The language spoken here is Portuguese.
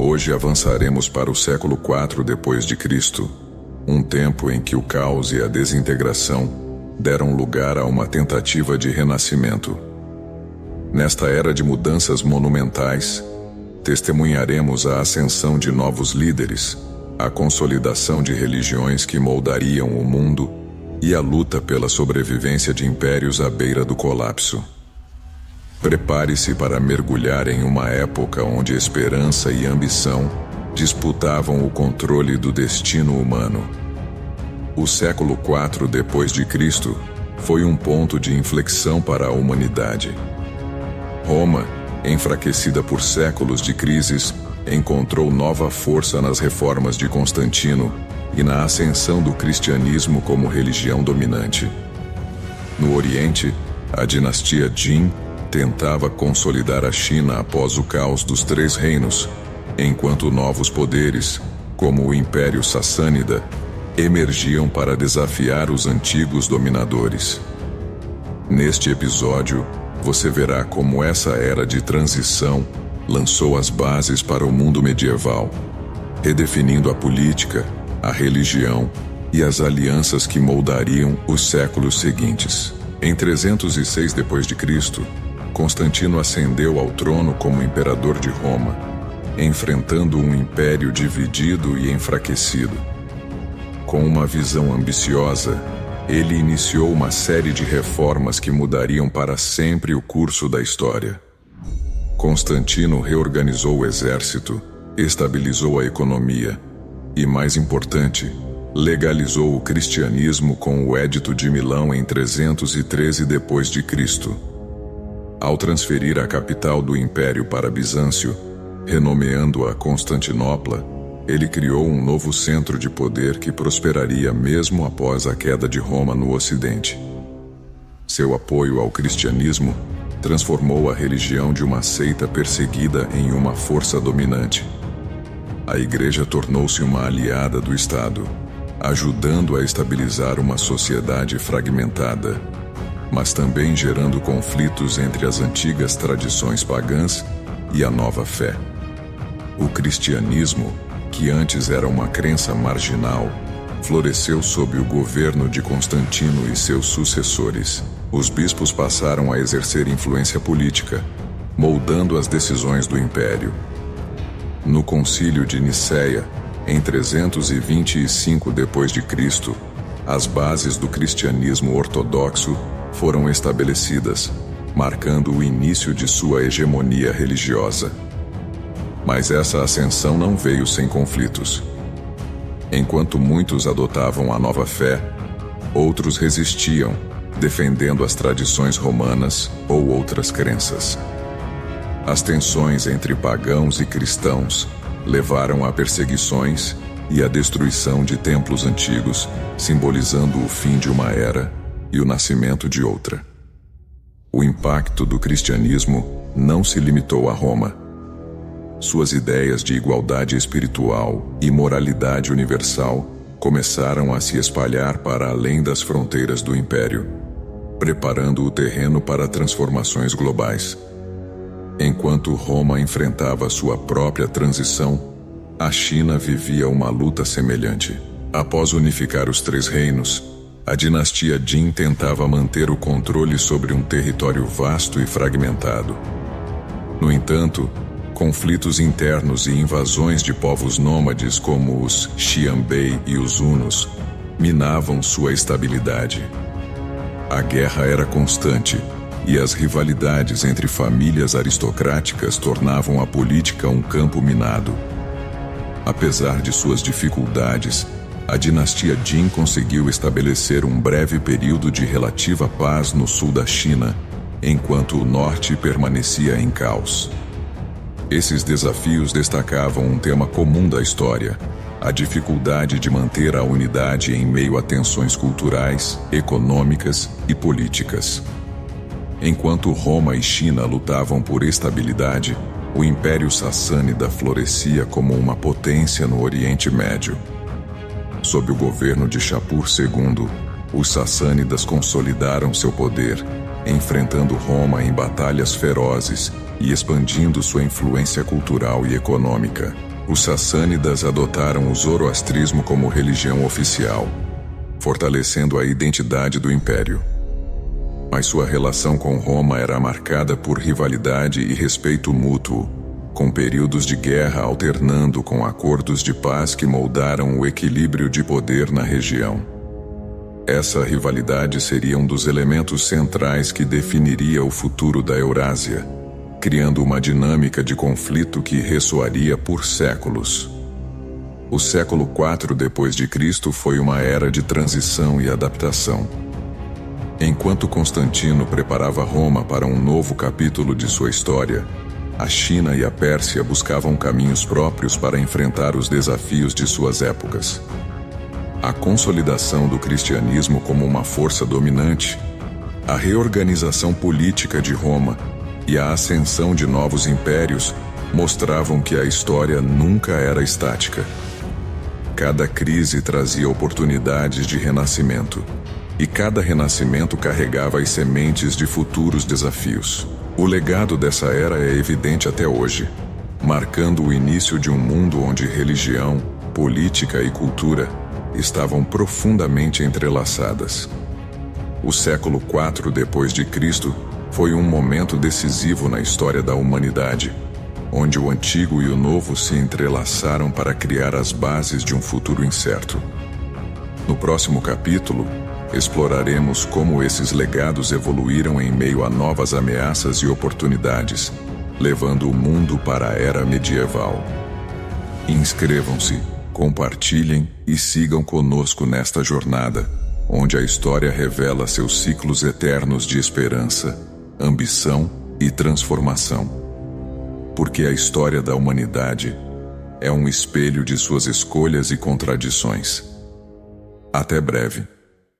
Hoje avançaremos para o século IV depois de Cristo, um tempo em que o caos e a desintegração deram lugar a uma tentativa de renascimento. Nesta era de mudanças monumentais, testemunharemos a ascensão de novos líderes, a consolidação de religiões que moldariam o mundo e a luta pela sobrevivência de impérios à beira do colapso. Prepare-se para mergulhar em uma época onde esperança e ambição disputavam o controle do destino humano. O século IV depois de Cristo foi um ponto de inflexão para a humanidade. Roma, enfraquecida por séculos de crises, encontrou nova força nas reformas de Constantino e na ascensão do cristianismo como religião dominante. No Oriente, a dinastia Jin tentava consolidar a China após o caos dos Três Reinos, enquanto novos poderes, como o Império Sassânida, emergiam para desafiar os antigos dominadores. Neste episódio, você verá como essa era de transição lançou as bases para o mundo medieval, redefinindo a política, a religião e as alianças que moldariam os séculos seguintes. Em 306 d.C., Constantino ascendeu ao trono como imperador de Roma, enfrentando um império dividido e enfraquecido. Com uma visão ambiciosa, ele iniciou uma série de reformas que mudariam para sempre o curso da história. Constantino reorganizou o exército, estabilizou a economia e, mais importante, legalizou o cristianismo com o Edito de Milão em 313 d.C. Ao transferir a capital do império para Bizâncio, renomeando-a Constantinopla, ele criou um novo centro de poder que prosperaria mesmo após a queda de Roma no Ocidente. Seu apoio ao cristianismo transformou a religião de uma seita perseguida em uma força dominante. A Igreja tornou-se uma aliada do Estado, ajudando a estabilizar uma sociedade fragmentada, mas também gerando conflitos entre as antigas tradições pagãs e a nova fé. O cristianismo, que antes era uma crença marginal, floresceu sob o governo de Constantino e seus sucessores. Os bispos passaram a exercer influência política, moldando as decisões do império. No Concílio de Nicéia, em 325 d.C., as bases do cristianismo ortodoxo foram estabelecidas, marcando o início de sua hegemonia religiosa. Mas essa ascensão não veio sem conflitos. Enquanto muitos adotavam a nova fé, outros resistiam, defendendo as tradições romanas ou outras crenças. As tensões entre pagãos e cristãos levaram a perseguições e a destruição de templos antigos, simbolizando o fim de uma era e o nascimento de outra. O impacto do cristianismo não se limitou a Roma. Suas ideias de igualdade espiritual e moralidade universal começaram a se espalhar para além das fronteiras do império, preparando o terreno para transformações globais. Enquanto Roma enfrentava sua própria transição, a China vivia uma luta semelhante. Após unificar os Três Reinos, a dinastia Jin tentava manter o controle sobre um território vasto e fragmentado. No entanto, conflitos internos e invasões de povos nômades como os Xianbei e os Hunos minavam sua estabilidade. A guerra era constante e as rivalidades entre famílias aristocráticas tornavam a política um campo minado. Apesar de suas dificuldades, a dinastia Jin conseguiu estabelecer um breve período de relativa paz no sul da China, enquanto o norte permanecia em caos. Esses desafios destacavam um tema comum da história: a dificuldade de manter a unidade em meio a tensões culturais, econômicas e políticas. Enquanto Roma e China lutavam por estabilidade, o Império Sassânida florescia como uma potência no Oriente Médio. Sob o governo de Shapur II, os sassânidas consolidaram seu poder, enfrentando Roma em batalhas ferozes e expandindo sua influência cultural e econômica. Os sassânidas adotaram o zoroastrismo como religião oficial, fortalecendo a identidade do império. Mas sua relação com Roma era marcada por rivalidade e respeito mútuo, com períodos de guerra alternando com acordos de paz que moldaram o equilíbrio de poder na região. Essa rivalidade seria um dos elementos centrais que definiria o futuro da Eurásia, criando uma dinâmica de conflito que ressoaria por séculos. O século IV d.C. foi uma era de transição e adaptação. Enquanto Constantino preparava Roma para um novo capítulo de sua história, a China e a Pérsia buscavam caminhos próprios para enfrentar os desafios de suas épocas. A consolidação do cristianismo como uma força dominante, a reorganização política de Roma e a ascensão de novos impérios mostravam que a história nunca era estática. Cada crise trazia oportunidades de renascimento, e cada renascimento carregava as sementes de futuros desafios. O legado dessa era é evidente até hoje, marcando o início de um mundo onde religião, política e cultura estavam profundamente entrelaçadas. O século IV d.C. foi um momento decisivo na história da humanidade, onde o antigo e o novo se entrelaçaram para criar as bases de um futuro incerto. No próximo capítulo, exploraremos como esses legados evoluíram em meio a novas ameaças e oportunidades, levando o mundo para a era medieval. Inscrevam-se, compartilhem e sigam conosco nesta jornada, onde a história revela seus ciclos eternos de esperança, ambição e transformação. Porque a história da humanidade é um espelho de suas escolhas e contradições. Até breve.